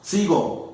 Sigo.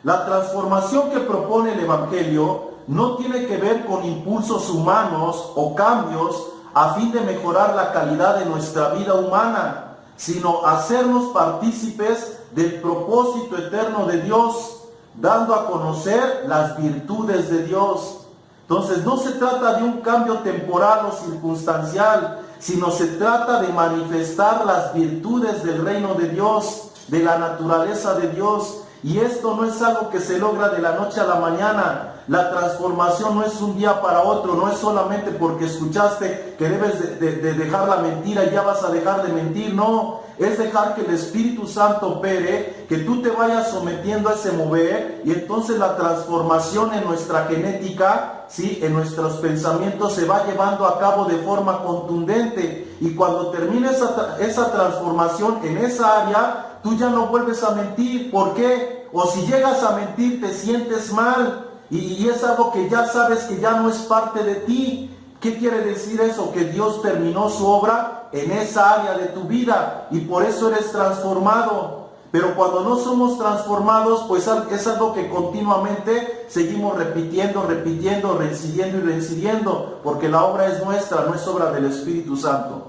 La transformación que propone el Evangelio no tiene que ver con impulsos humanos o cambios a fin de mejorar la calidad de nuestra vida humana, sino hacernos partícipes del propósito eterno de Dios, dando a conocer las virtudes de Dios. Entonces no se trata de un cambio temporal o circunstancial, sino se trata de manifestar las virtudes del reino de Dios, de la naturaleza de Dios. Y esto no es algo que se logra de la noche a la mañana. La transformación no es un día para otro, no es solamente porque escuchaste que debes de dejar la mentira y ya vas a dejar de mentir. No, es dejar que el Espíritu Santo opere, que tú te vayas sometiendo a ese mover, y entonces la transformación en nuestra genética, ¿sí?, en nuestros pensamientos se va llevando a cabo de forma contundente. Y cuando termine esa transformación en esa área, tú ya no vuelves a mentir. ¿Por qué? O si llegas a mentir, te sientes mal. Y es algo que ya sabes que ya no es parte de ti. ¿Qué quiere decir eso? Que Dios terminó su obra en esa área de tu vida y por eso eres transformado. Pero cuando no somos transformados, pues es algo que continuamente seguimos repitiendo, reincidiendo y reincidiendo, porque la obra es nuestra, no es obra del Espíritu Santo.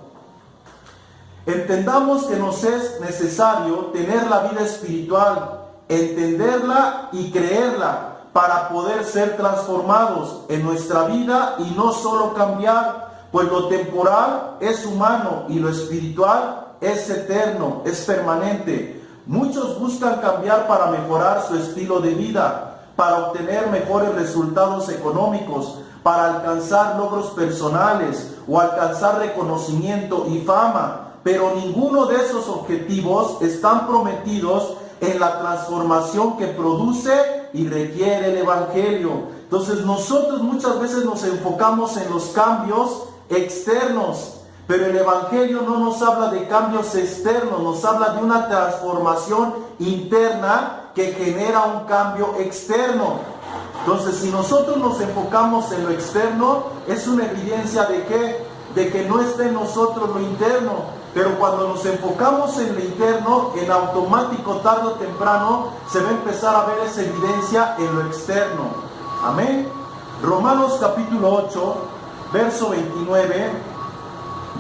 Entendamos que nos es necesario tener la vida espiritual, entenderla y creerla para poder ser transformados en nuestra vida y no solo cambiar, pues lo temporal es humano y lo espiritual es eterno, es permanente. Muchos buscan cambiar para mejorar su estilo de vida, para obtener mejores resultados económicos, para alcanzar logros personales o alcanzar reconocimiento y fama. Pero ninguno de esos objetivos están prometidos en la transformación que produce y requiere el Evangelio. Entonces nosotros muchas veces nos enfocamos en los cambios externos, pero el Evangelio no nos habla de cambios externos, nos habla de una transformación interna que genera un cambio externo. Entonces, si nosotros nos enfocamos en lo externo, es una evidencia de ¿qué? De que no está en nosotros lo interno. Pero cuando nos enfocamos en lo interno, en automático, tarde o temprano, se va a empezar a ver esa evidencia en lo externo. Amén. Romanos capítulo 8, verso 29,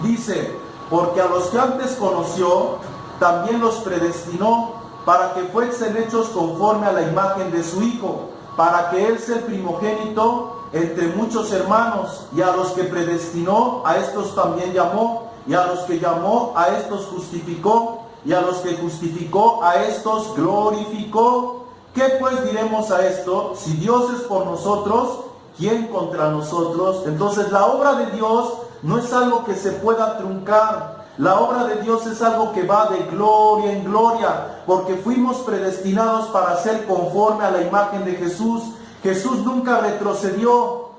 dice: porque a los que antes conoció, también los predestinó, para que fuesen hechos conforme a la imagen de su Hijo, para que Él sea el primogénito entre muchos hermanos. Y a los que predestinó, a estos también llamó. Y a los que llamó, a estos justificó, y a los que justificó, a estos glorificó. ¿Qué pues diremos a esto? Si Dios es por nosotros, ¿quién contra nosotros? Entonces la obra de Dios no es algo que se pueda truncar. La obra de Dios es algo que va de gloria en gloria, porque fuimos predestinados para ser conforme a la imagen de Jesús. Jesús nunca retrocedió.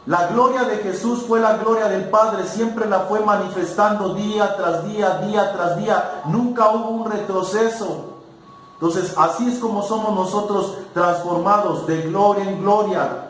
La gloria de Jesús fue la gloria del Padre, siempre la fue manifestando día tras día, día tras día. Nunca hubo un retroceso. Entonces, así es como somos nosotros transformados de gloria en gloria.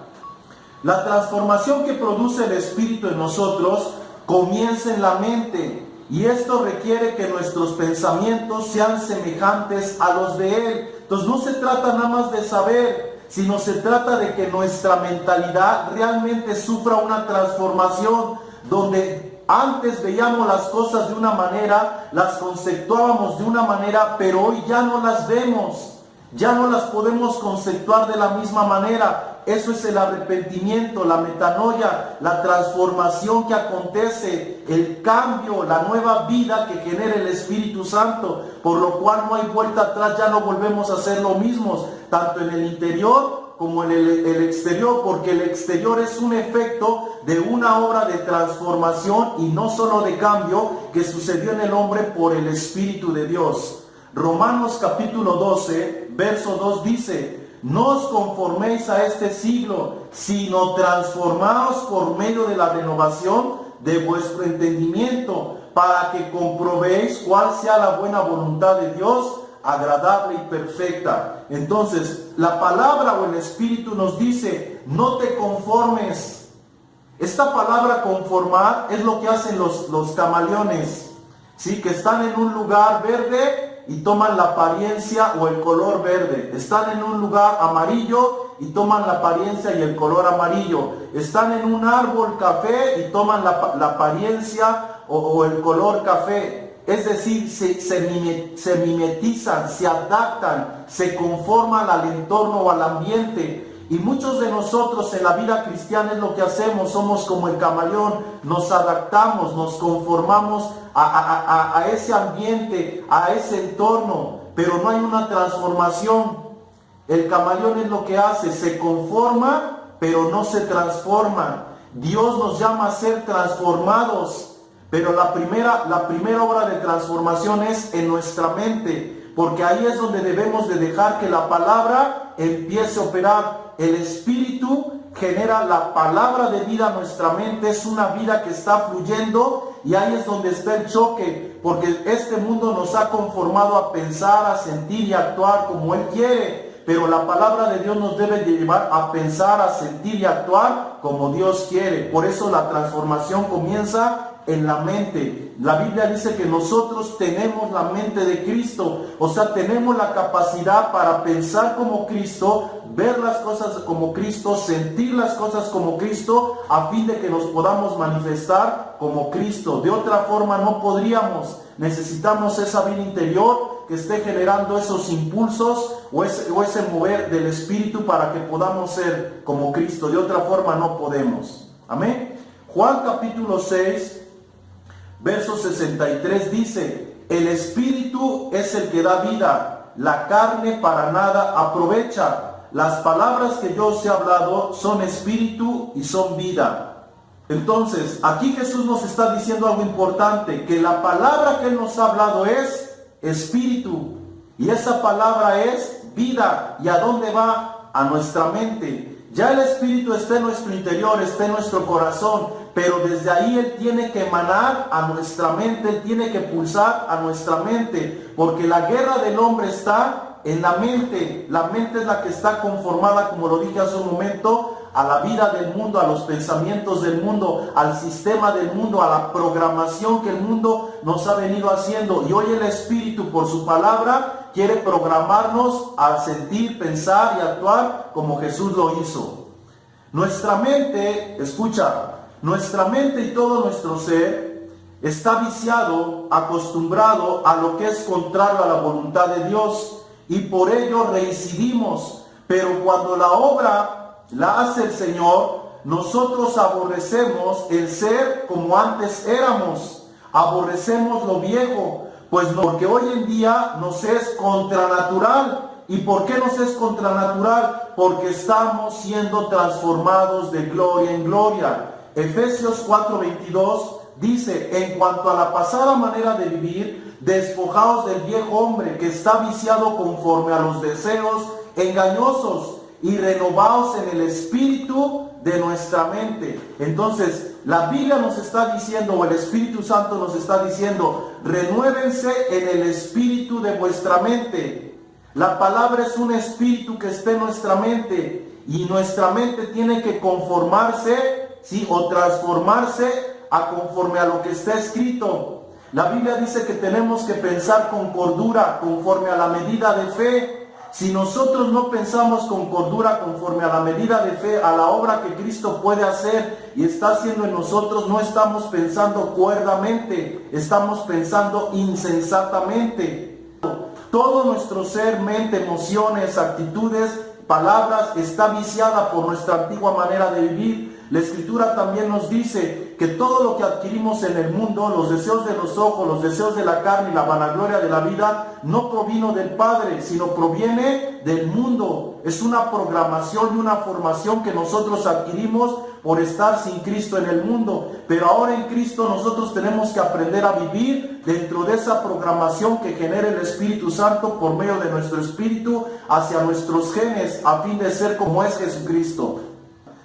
La transformación que produce el Espíritu en nosotros comienza en la mente, y esto requiere que nuestros pensamientos sean semejantes a los de Él. Entonces, no se trata nada más de saber, sino se trata de que nuestra mentalidad realmente sufra una transformación, donde antes veíamos las cosas de una manera, las conceptuábamos de una manera, pero hoy ya no las vemos, ya no las podemos conceptuar de la misma manera. Eso es el arrepentimiento, la metanoia, la transformación que acontece, el cambio, la nueva vida que genera el Espíritu Santo, por lo cual no hay vuelta atrás, ya no volvemos a ser lo mismos, tanto en el interior como en el exterior, porque el exterior es un efecto de una obra de transformación y no solo de cambio que sucedió en el hombre por el Espíritu de Dios. Romanos capítulo 12, verso 2 dice: no os conforméis a este siglo, sino transformaos por medio de la renovación de vuestro entendimiento, para que comprobéis cuál sea la buena voluntad de Dios, agradable y perfecta. Entonces, la palabra o el Espíritu nos dice: no te conformes. Esta palabra conformar es lo que hacen los camaleones, ¿sí? Que están en un lugar verde y toman la apariencia o el color verde. Están en un lugar amarillo y toman la apariencia y el color amarillo. Están en un árbol café y toman la apariencia o el color café. Es decir, se mimetizan, se adaptan, se conforman al entorno o al ambiente. Y muchos de nosotros en la vida cristiana es lo que hacemos, somos como el camaleón, nos adaptamos, nos conformamos a ese ambiente, a ese entorno, pero no hay una transformación. El camaleón es lo que hace, se conforma, pero no se transforma. Dios nos llama a ser transformados, pero la primera obra de transformación es en nuestra mente, porque ahí es donde debemos de dejar que la palabra empiece a operar. El Espíritu genera la palabra de vida a nuestra mente, es una vida que está fluyendo, y ahí es donde está el choque, porque este mundo nos ha conformado a pensar, a sentir y a actuar como Él quiere, pero la palabra de Dios nos debe llevar a pensar, a sentir y a actuar como Dios quiere. Por eso la transformación comienza en la mente. La Biblia dice que nosotros tenemos la mente de Cristo, o sea, tenemos la capacidad para pensar como Cristo, ver las cosas como Cristo, sentir las cosas como Cristo, a fin de que nos podamos manifestar como Cristo. De otra forma no podríamos. Necesitamos esa vida interior que esté generando esos impulsos o ese mover del Espíritu para que podamos ser como Cristo. De otra forma no podemos. Amén. Juan capítulo 6 verso 63 dice: el Espíritu es el que da vida, la carne para nada aprovecha. Las palabras que yo os he hablado son espíritu y son vida. Entonces, aquí Jesús nos está diciendo algo importante, que la palabra que Él nos ha hablado es espíritu, y esa palabra es vida. ¿Y a dónde va? A nuestra mente. Ya el Espíritu está en nuestro interior, está en nuestro corazón, pero desde ahí Él tiene que emanar a nuestra mente, Él tiene que pulsar a nuestra mente, porque la guerra del hombre está en la mente. La mente es la que está conformada, como lo dije hace un momento, a la vida del mundo, a los pensamientos del mundo, al sistema del mundo, a la programación que el mundo nos ha venido haciendo. Y hoy el Espíritu, por su palabra, quiere programarnos a sentir, pensar y actuar como Jesús lo hizo. Nuestra mente, escucha, nuestra mente y todo nuestro ser está viciado, acostumbrado a lo que es contrario a la voluntad de Dios, y por ello reincidimos. Pero cuando la obra la hace el Señor, nosotros aborrecemos el ser como antes éramos, aborrecemos lo viejo, pues no, porque hoy en día nos es contranatural. ¿Y por qué nos es contranatural? Porque estamos siendo transformados de gloria en gloria. Efesios 4:22 dice: en cuanto a la pasada manera de vivir, despojaos del viejo hombre que está viciado conforme a los deseos engañosos, y renovaos en el espíritu de nuestra mente. Entonces, la Biblia nos está diciendo, o el Espíritu Santo nos está diciendo: renuévense en el espíritu de vuestra mente. La palabra es un espíritu que está en nuestra mente, y nuestra mente tiene que conformarse, ¿sí?, o transformarse a conforme a lo que está escrito. La Biblia dice que tenemos que pensar con cordura, conforme a la medida de fe. Si nosotros no pensamos con cordura, conforme a la medida de fe, a la obra que Cristo puede hacer y está haciendo en nosotros, no estamos pensando cuerdamente, estamos pensando insensatamente. Todo nuestro ser, mente, emociones, actitudes, palabras, está viciada por nuestra antigua manera de vivir. La Escritura también nos dice que todo lo que adquirimos en el mundo, los deseos de los ojos, los deseos de la carne y la vanagloria de la vida, no provino del Padre, sino proviene del mundo. Es una programación y una formación que nosotros adquirimos por estar sin Cristo en el mundo. Pero ahora en Cristo nosotros tenemos que aprender a vivir dentro de esa programación que genera el Espíritu Santo por medio de nuestro espíritu hacia nuestros genes, a fin de ser como es Jesucristo.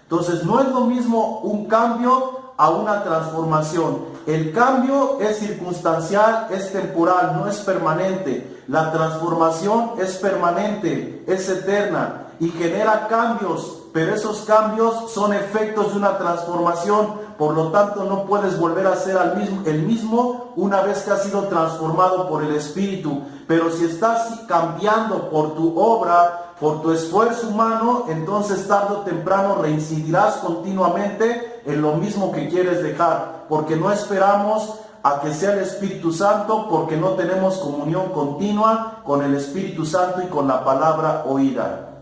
Entonces no es lo mismo un cambio a una transformación. El cambio es circunstancial, es temporal, no es permanente. La transformación es permanente, es eterna y genera cambios, pero esos cambios son efectos de una transformación. Por lo tanto, no puedes volver a ser el mismo una vez que has sido transformado por el Espíritu. Pero si estás cambiando por tu obra, por tu esfuerzo humano, entonces tarde o temprano reincidirás continuamente en lo mismo que quieres dejar, porque no esperamos a que sea el Espíritu Santo, porque no tenemos comunión continua con el Espíritu Santo y con la palabra oída.